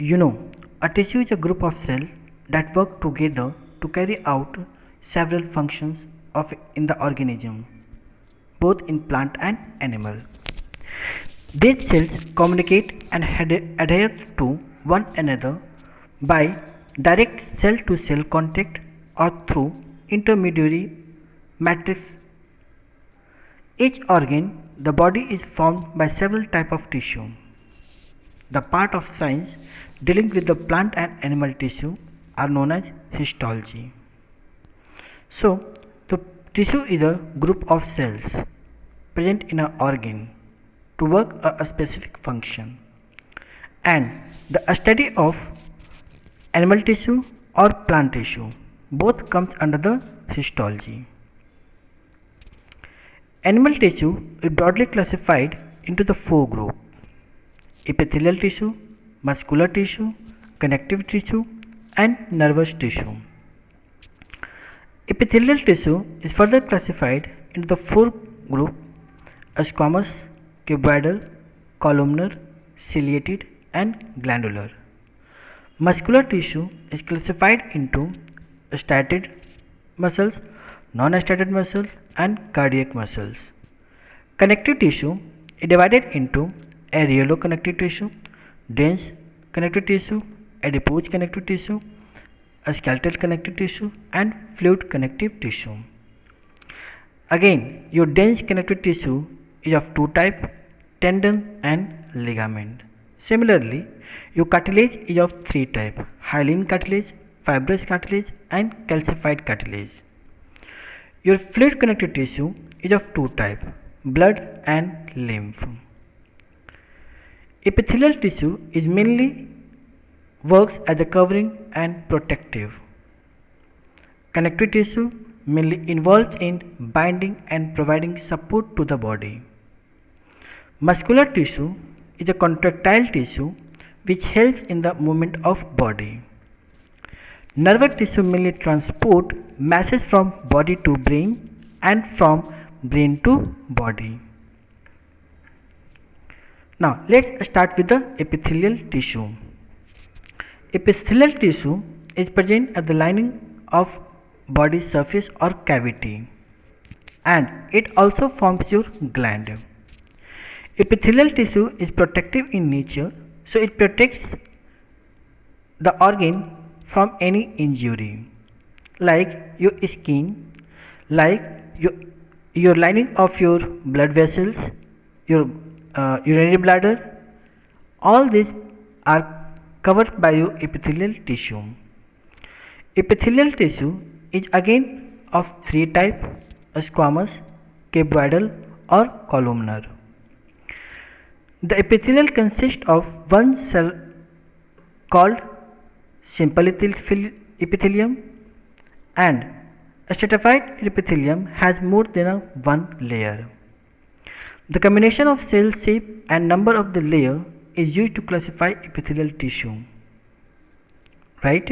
You know, a tissue is a group of cells that work together to carry out several functions in the organism, both in plant and animal. These cells communicate and adhere to one another by direct cell-to-cell contact or through intermediary matrix. Each organ, the body, is formed by several types of tissue. The part of science dealing with the plant and animal tissue are known as histology. So, the tissue is a group of cells present in an organ to work a specific function, and the study of animal tissue or plant tissue both comes under the histology. Animal tissue is broadly classified into the four groups: epithelial tissue, muscular tissue, connective tissue, and nervous tissue. Epithelial tissue is further classified into the four groups: squamous, cuboidal, columnar, ciliated, and glandular. Muscular tissue is classified into striated muscles, non-striated muscles, and cardiac muscles. Connective tissue is divided into areolo-connective tissue, dense connective tissue, adipose connective tissue, skeletal connective tissue, and fluid connective tissue. Again, your dense connective tissue is of two types: tendon and ligament. Similarly, your cartilage is of three types: hyaline cartilage, fibrous cartilage, and calcified cartilage. Your fluid connective tissue is of two types: blood and lymph. Epithelial tissue is mainly works as a covering and protective. Connective tissue mainly involved in binding and providing support to the body. Muscular tissue is a contractile tissue which helps in the movement of body. Nervous tissue mainly transport messages from body to brain and from brain to body. Now let's start with the epithelial tissue. Epithelial tissue is present at the lining of body surface or cavity, and it also forms your gland. Epithelial tissue is protective in nature, so it protects the organ from any injury, like your skin, like your lining of your blood vessels, your urinary bladder. All these are covered by your epithelial tissue. Epithelial tissue is again of three types: squamous, cuboidal, or columnar. The epithelial consists of one cell called simple epithelium, and a stratified epithelium has more than one layer. The combination of cell shape and number of the layer is used to classify epithelial tissue. Right?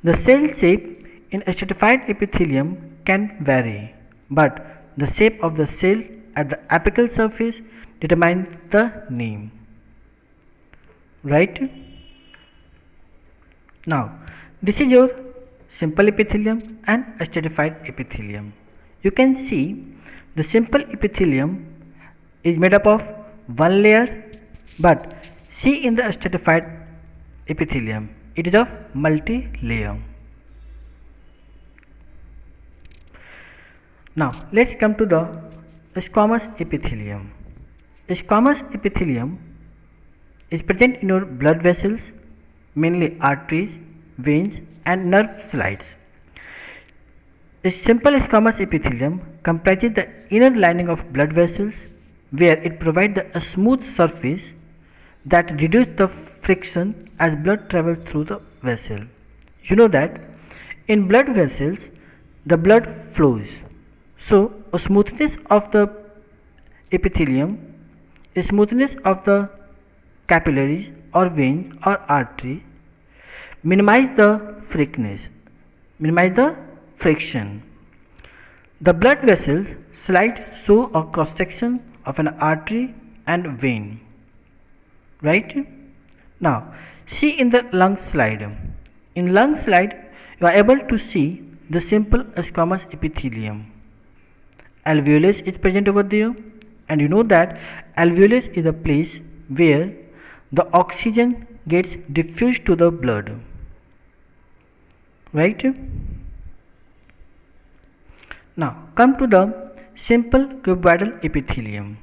The cell shape in a stratified epithelium can vary, but the shape of the cell at the apical surface determines the name. Right? Now, this is your simple epithelium and a stratified epithelium. You can see the simple epithelium is made up of one layer, but see in the stratified epithelium, it is of multi-layer. Now let's come to the squamous epithelium. Squamous epithelium is present in your blood vessels, mainly arteries, veins, and nerve slides. A simple squamous epithelium comprises the inner lining of blood vessels, where it provides a smooth surface that reduces the friction as blood travels through the vessel. You know that in blood vessels the blood flows, so a smoothness of the epithelium, a smoothness of the capillaries or veins or artery minimize the friction. The blood vessels slide show a cross section of an artery and vein. Right? Now, See in the lung slide. In lung slide, you are able to see the simple squamous epithelium. Alveolus is present over there, and you know that alveolus is a place where the oxygen gets diffused to the blood, right? Now come to the simple cuboidal epithelium.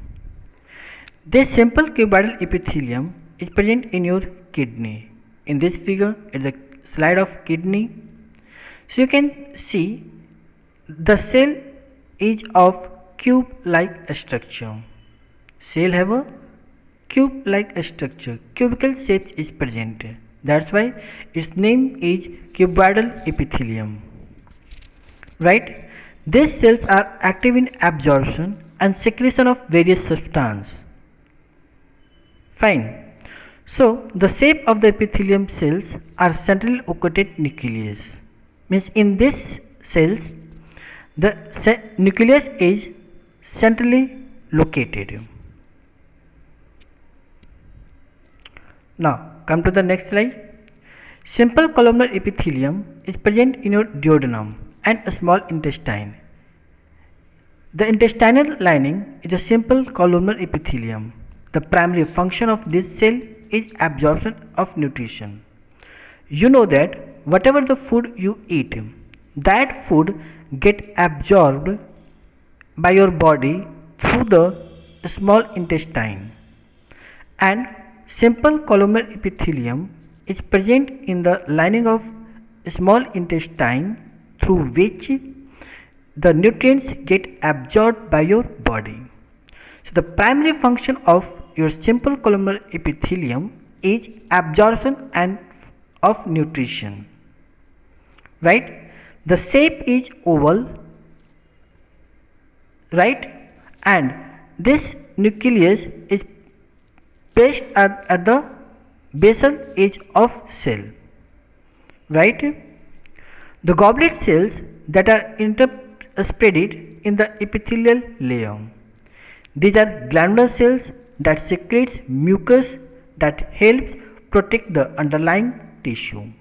This simple cuboidal epithelium is present in your kidney. In this figure is the slide of kidney. So you can see the cell is of cube-like structure. Cell have a cube-like structure. Cubical shape is present. That's why its name is cuboidal epithelium. Right? These cells are active in absorption and secretion of various substances. Fine. So the shape of the epithelium cells are centrally located nucleus. Means in these cells the nucleus is centrally located. Now come to the next slide. Simple columnar epithelium is present in your duodenum and a small intestine. The intestinal lining is a simple columnar epithelium. The primary function of this cell is absorption of nutrition. You know that whatever the food you eat, that food get absorbed by your body through the small intestine, and simple columnar epithelium is present in the lining of small intestine through which the nutrients get absorbed by your body. So the primary function of your simple columnar epithelium is absorption and of nutrition, right? The shape is oval, right? And this nucleus is placed at the basal edge of cell, right? The goblet cells that are interspreaded in the epithelial layer. These are glandular cells that secretes mucus that helps protect the underlying tissue.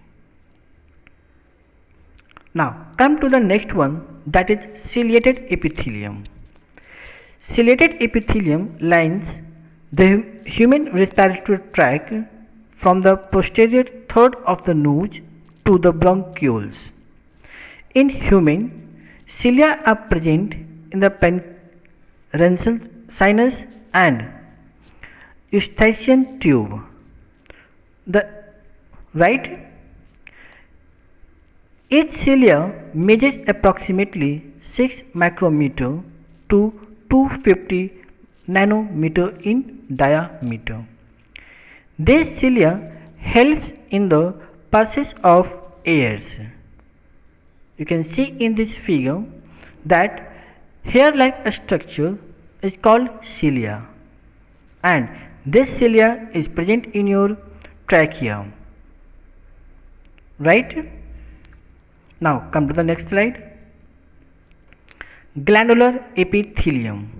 Now come to the next one, that is ciliated epithelium. Ciliated epithelium lines the human respiratory tract from the posterior third of the nose to the bronchioles. In human, cilia are present in the parenchymal sinus and eustachian tube. Each cilia measures approximately 6 micrometer to 250 nanometer in diameter. This cilia helps in the passage of airs. You can see in this figure that hair-like a structure is called cilia, and this cilia is present in your trachea, right? Now come to the next slide. Glandular epithelium.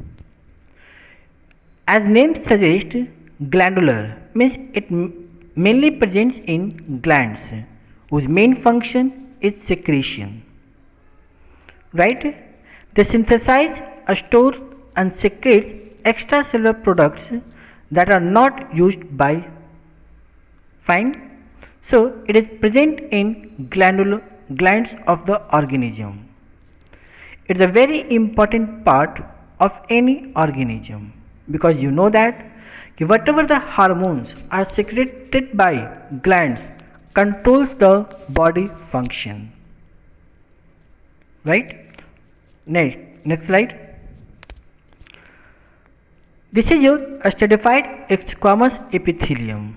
As name suggests, glandular means it mainly presents in glands whose main function is secretion, right? They synthesize, store and secrete extracellular products that are not used by fine. So it is present in glands of the organism. It is a very important part of any organism, because you know that whatever the hormones are secreted by glands controls the body function, right? Next slide. This is your stratified squamous epithelium.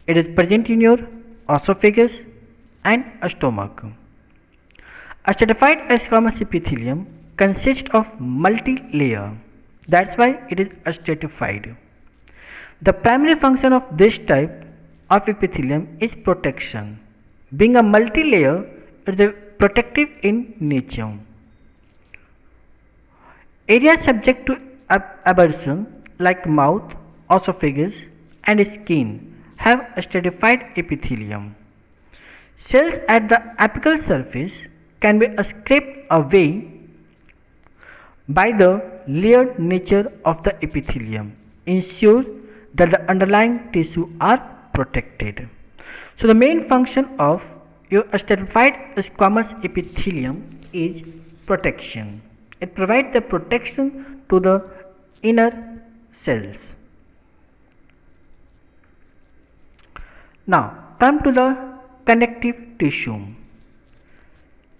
It is present in your esophagus and stomach. A stratified squamous epithelium consists of multi-layer. That's why it is stratified. The primary function of this type of epithelium is protection. Being a multi-layer, it is protective in nature. Areas subject to abrasion like mouth, esophagus and skin have a stratified epithelium. Cells at the apical surface can be scraped away by the layered nature of the epithelium, ensure that the underlying tissue are protected. So the main function of your stratified squamous epithelium is protection. It provides the protection to the inner cells. Now come to the connective tissue.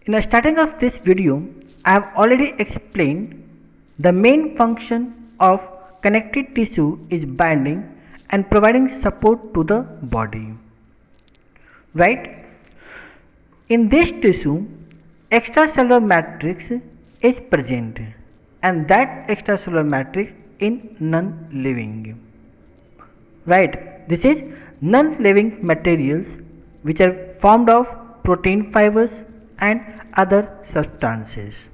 In the starting of this video, I have already explained the main function of connective tissue is binding and providing support to the body. Right? In this tissue, extracellular matrix is present, and that extracellular matrix in non-living. Right? This is non-living materials which are formed of protein fibers and other substances.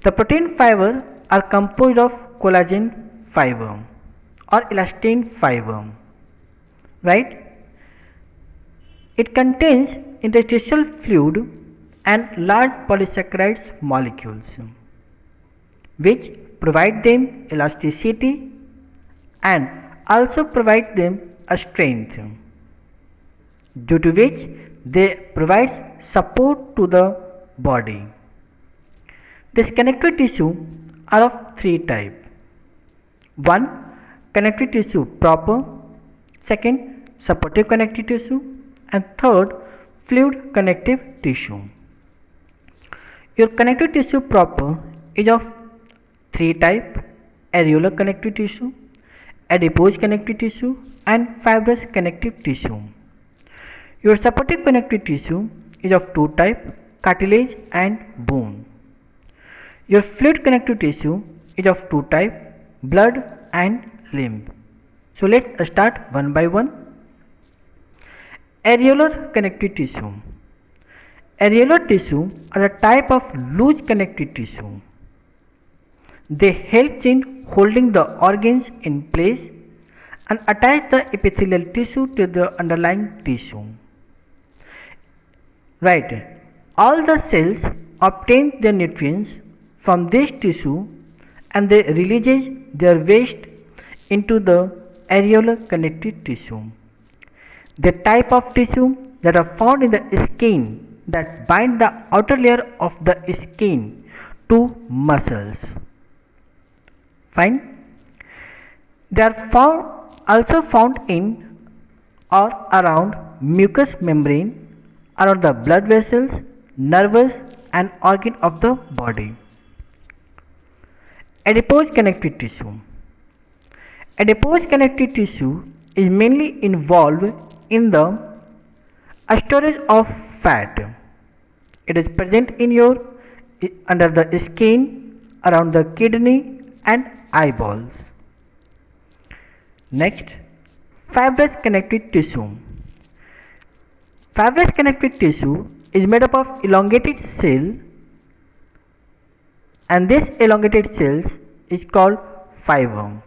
The protein fiber are composed of collagen fiber or elastin fiber. Right? It contains interstitial fluid and large polysaccharides molecules which provide them elasticity and also provide them a strength, due to which they provide support to the body. This connective tissue are of three types. One, connective tissue proper. Second, supportive connective tissue. And third, fluid connective tissue. Your connective tissue proper is of three types: areolar connective tissue, adipose connective tissue, and fibrous connective tissue. Your supportive connective tissue is of two types: cartilage and bone. Your fluid connective tissue is of two types: blood and lymph. So let's start one by one. Areolar connective tissue. Areolar tissue are a type of loose connective tissue. They help in holding the organs in place and attach the epithelial tissue to the underlying tissue. Right. All the cells obtain their nutrients from this tissue and they release their waste into the areolar connective tissue. The type of tissue that are found in the skin that bind the outer layer of the skin to muscles. Fine. They are also found in or around mucous membrane, around the blood vessels, nerves and organ of the body. Adipose connective tissue. Adipose connective tissue is mainly involved in the storage of fat. It is present in under the skin, around the kidney and eyeballs. Next, fibrous connective tissue. Fibrous connective tissue is made up of elongated cell, and this elongated cells is called fiber.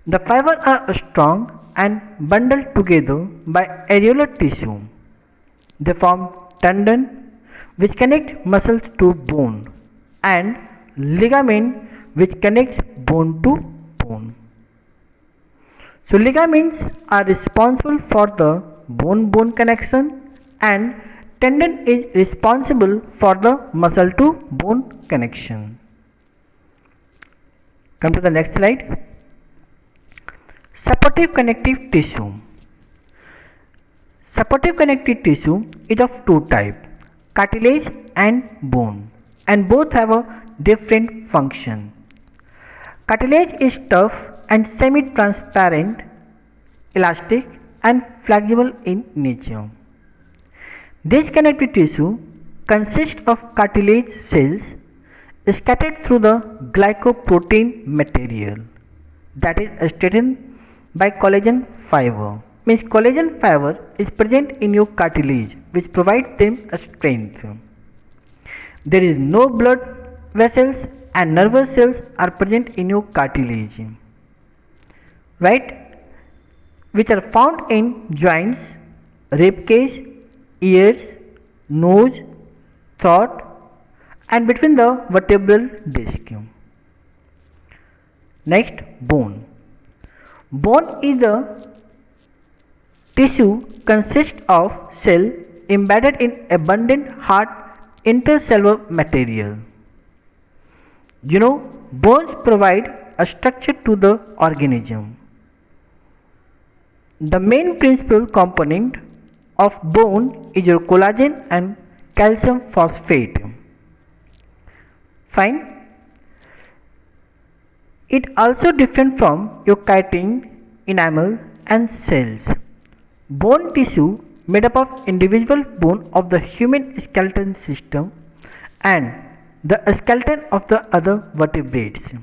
The fibers are strong and bundled together by areolar tissue. They form tendon which connect muscles to bone and ligament which connects bone to bone. So ligaments are responsible for the bone-bone connection and tendon is responsible for the muscle to bone connection. Come to the next slide. Supportive connective tissue. Supportive connective tissue is of two types: cartilage and bone, and both have a different function. Cartilage is tough and semi-transparent, elastic and flexible in nature. This connective tissue consists of cartilage cells scattered through the glycoprotein material that is strengthened by collagen fiber. Means collagen fiber is present in your cartilage which provides them a strength. There is no blood vessels and nervous cells are present in your cartilage. Right? which are found in joints, rib cage, ears, nose, throat, and between the vertebral disc. Next, bone. Bone is the tissue consists of cell embedded in abundant hard intercellular material. Bones provide a structure to the organism. The main principal component of bone is your collagen and calcium phosphate. Fine. It also different from your chitin, enamel and cells. Bone tissue made up of individual bone of the human skeleton system and the skeleton of the other vertebrates.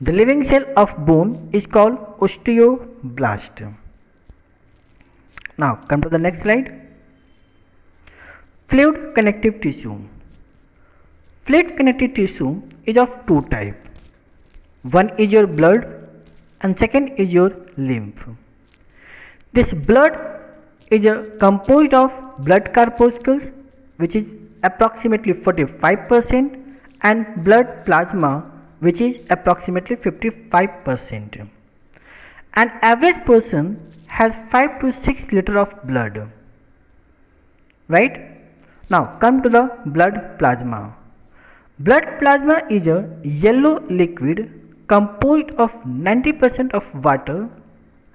The living cell of bone is called osteoblast. Now come to the next slide. Fluid connective tissue. Fluid connective tissue is of two types. One is your blood and second is your lymph. This blood is composed of blood corpuscles, which is approximately 45%, and blood plasma, which is approximately 55%. An average person has 5 to 6 liters of blood. Right? Now come to the blood plasma. Blood plasma is a yellow liquid composed of 90% of water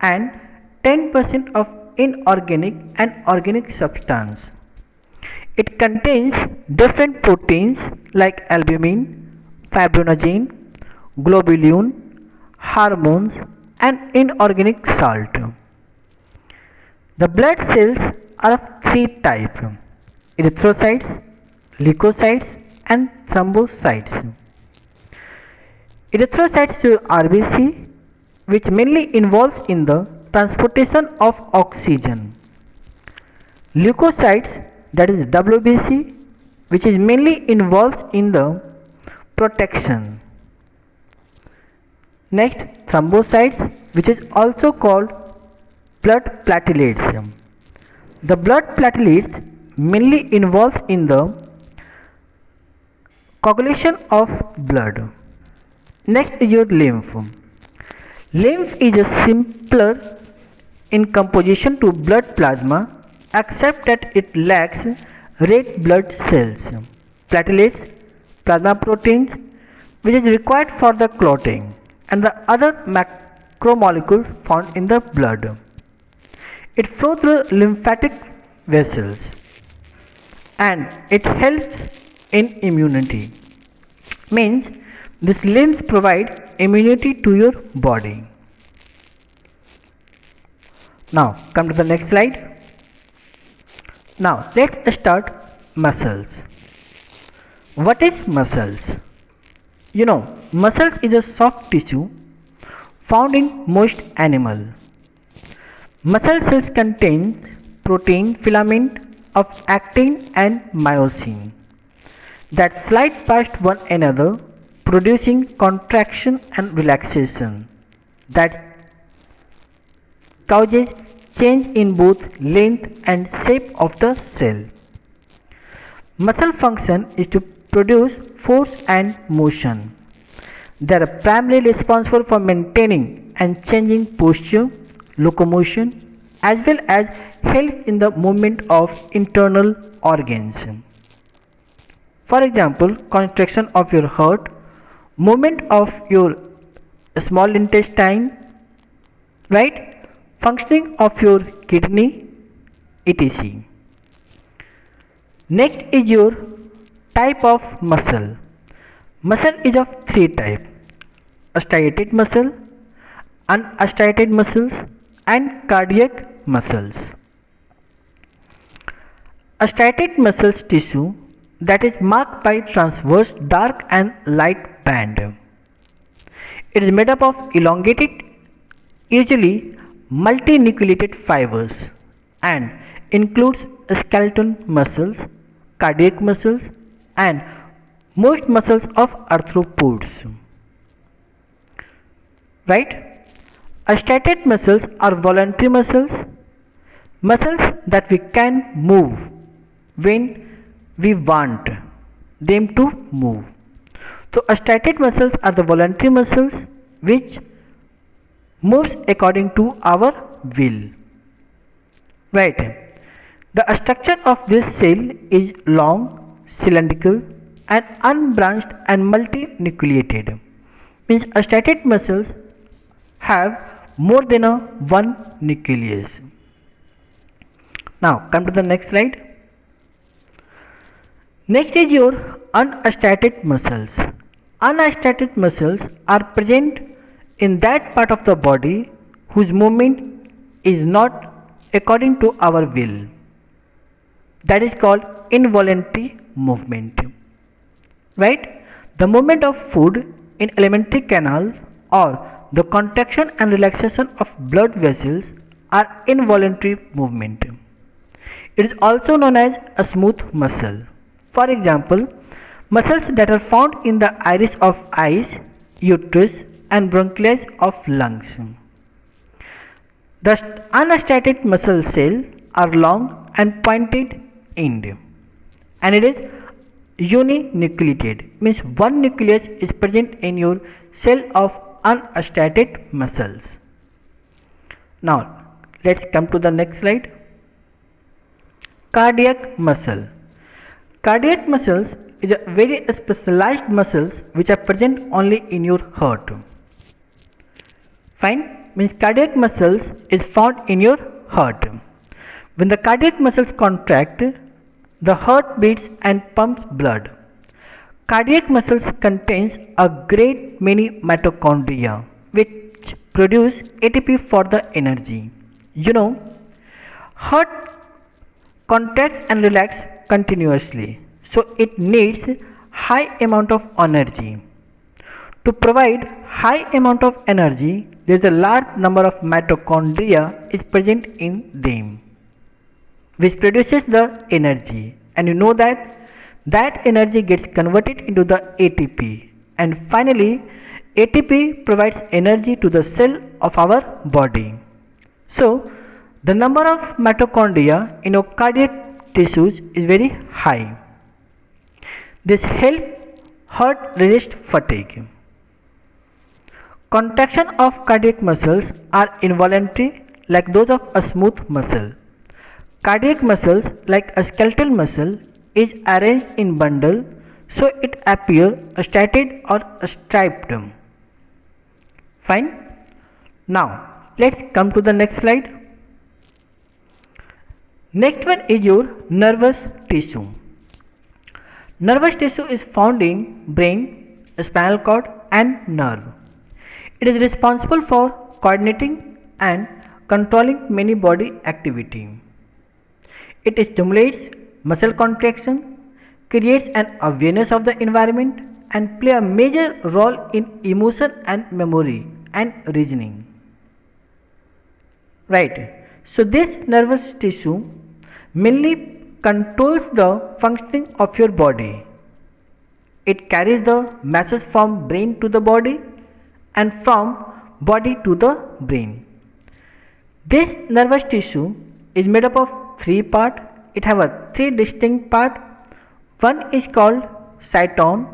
and 10% of inorganic and organic substance. It contains different proteins like albumin, fibrinogen, globulin, hormones and inorganic salt. The blood cells are of three types: erythrocytes, leukocytes and thrombocytes. Erythrocytes are RBC, which mainly involves in the transportation of oxygen. Leukocytes, that is WBC, which is mainly involved in the protection. Next, thrombocytes, which is also called blood platelets. The blood platelets mainly involved in the coagulation of blood. Next is your lymph. Lymph is a simpler in composition to blood plasma, except that it lacks red blood cells, platelets, plasma proteins, which is required for the clotting, and the other macromolecules found in the blood. It flows through lymphatic vessels and it helps in immunity. Means this lymph provide immunity to your body. Now come to the next slide. Now let's start muscles. What is muscles? Muscles is a soft tissue found in most animals. Muscle cells contain protein filament of actin and myosin that slide past one another, producing contraction and relaxation that causes change in both length and shape of the cell. Muscle function is to produce force and motion. They are primarily responsible for maintaining and changing posture, locomotion, as well as help in the movement of internal organs. For example, contraction of your heart, movement of your small intestine, right? Functioning of your kidney, etc. Next is your type of muscle. Muscle is of three types: striated muscle, unstriated muscles, and cardiac muscles. Striated muscles tissue that is marked by transverse dark and light band. It is made up of elongated, usually multinucleated fibers, and includes skeletal muscles, cardiac muscles, and most muscles of arthropods. Right? Striated muscles are voluntary muscles, muscles that we can move when we want them to move. So striated muscles are the voluntary muscles which moves according to our will. Right. The structure of this cell is long, cylindrical and unbranched and multinucleated. Means striated muscles have more than one nucleus. Now come to the next slide. Next is your unstriated muscles. Unstriated muscles are present in that part of the body whose movement is not according to our will. That is called involuntary movement. Right? The movement of food in alimentary canal or the contraction and relaxation of blood vessels are involuntary movement. It is also known as a smooth muscle. For example, muscles that are found in the iris of eyes, uterus and bronchioles of lungs. The unstriated muscle cells are long and pointed end, and it is uninucleated, means one nucleus is present in your cell of unstriated muscles. Now let's come to the next slide. Cardiac muscle. Cardiac muscles is a very specialized muscles which are present only in your heart. Fine, means cardiac muscles is found in your heart. When the cardiac muscles contract, the heart beats and pumps blood. Cardiac muscles contains a great many mitochondria which produce ATP for the energy. You know, heart contracts and relax continuously, so it needs high amount of energy. To provide high amount of energy, there is a large number of mitochondria is present in them, which produces the energy, and you know that energy gets converted into the ATP, and finally ATP provides energy to the cell of our body. So the number of mitochondria in our cardiac tissues is very high. This helps heart resist fatigue. Contraction of cardiac muscles are involuntary like those of a smooth muscle. Cardiac muscles like a skeletal muscle is arranged in bundle, so it appears striated or striped. Fine. Now let's come to the next slide. Next one is your nervous tissue. Nervous tissue is found in brain, spinal cord and nerve. It is responsible for coordinating and controlling many body activity. It stimulates muscle contraction, creates an awareness of the environment and play a major role in emotion and memory and reasoning. Right. So this nervous tissue mainly controls the functioning of your body. It carries the message from brain to the body and from body to the brain. This nervous tissue is made up of three parts. It has three distinct parts. One is called cyton,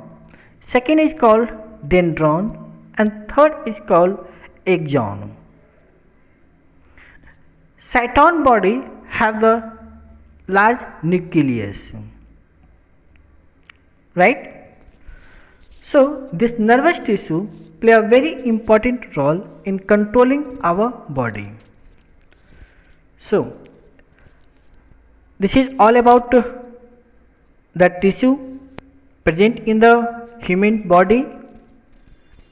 second is called dendron and third is called axon. Cyton body have the large nucleus, right? So this nervous tissue play a very important role in controlling our body. So this is all about the tissue present in the human body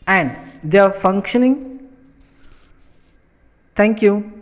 and their functioning. Thank you.